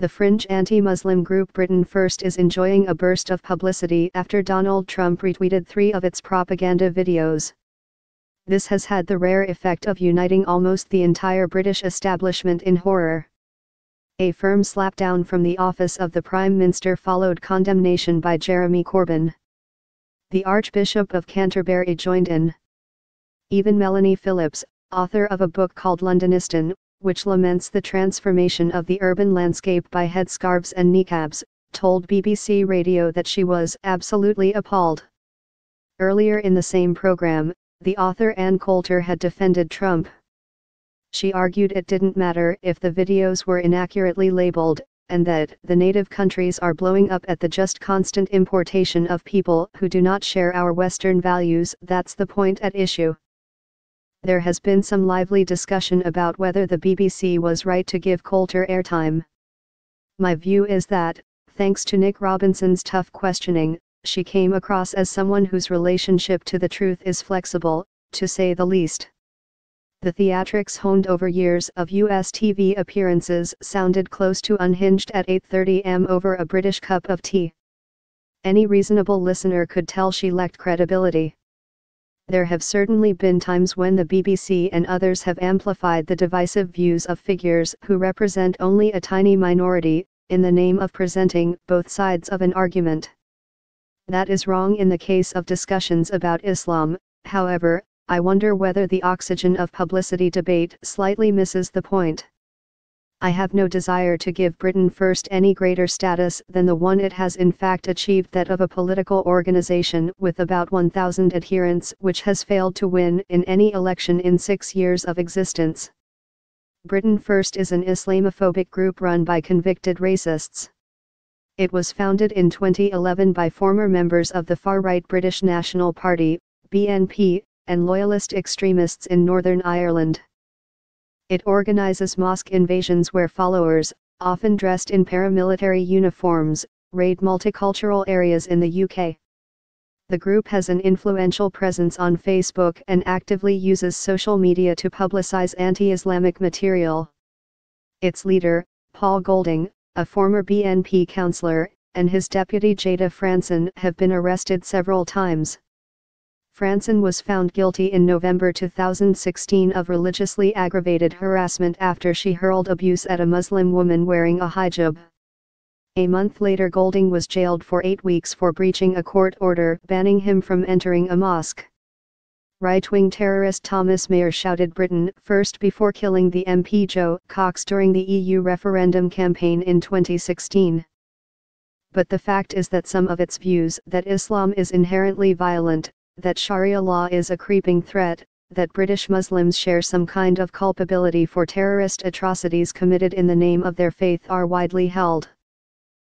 The fringe anti-Muslim group Britain First is enjoying a burst of publicity after Donald Trump retweeted 3 of its propaganda videos. This has had the rare effect of uniting almost the entire British establishment in horror. A firm slapdown from the office of the Prime Minister followed condemnation by Jeremy Corbyn. The Archbishop of Canterbury joined in. Even Melanie Phillips, author of a book called Londonistan, which laments the transformation of the urban landscape by headscarves and niqabs, told BBC Radio that she was absolutely appalled. Earlier in the same program, the author Ann Coulter had defended Trump. She argued it didn't matter if the videos were inaccurately labeled, and that the native countries are blowing up at the just constant importation of people who do not share our Western values. That's the point at issue. There has been some lively discussion about whether the BBC was right to give Coulter airtime. My view is that, thanks to Nick Robinson's tough questioning, she came across as someone whose relationship to the truth is flexible, to say the least. The theatrics honed over years of US TV appearances sounded close to unhinged at 8:30 am over a British cup of tea. Any reasonable listener could tell she lacked credibility. There have certainly been times when the BBC and others have amplified the divisive views of figures who represent only a tiny minority, in the name of presenting both sides of an argument. That is wrong in the case of discussions about Islam. However, I wonder whether the oxygen of publicity debate slightly misses the point. I have no desire to give Britain First any greater status than the one it has in fact achieved, that of a political organization with about 1,000 adherents, which has failed to win in any election in 6 years of existence. Britain First is an Islamophobic group run by convicted racists. It was founded in 2011 by former members of the far-right British National Party, BNP, and loyalist extremists in Northern Ireland. It organizes mosque invasions where followers, often dressed in paramilitary uniforms, raid multicultural areas in the UK. The group has an influential presence on Facebook and actively uses social media to publicize anti-Islamic material. Its leader, Paul Golding, a former BNP councillor, and his deputy Jada Franson have been arrested several times. Franson was found guilty in November 2016 of religiously aggravated harassment after she hurled abuse at a Muslim woman wearing a hijab. A month later, Golding was jailed for 8 weeks for breaching a court order banning him from entering a mosque. Right-wing terrorist Thomas Mayer shouted Britain First before killing the MP Joe Cox during the EU referendum campaign in 2016. But the fact is that some of its views, that Islam is inherently violent, that Sharia law is a creeping threat, that British Muslims share some kind of culpability for terrorist atrocities committed in the name of their faith, are widely held.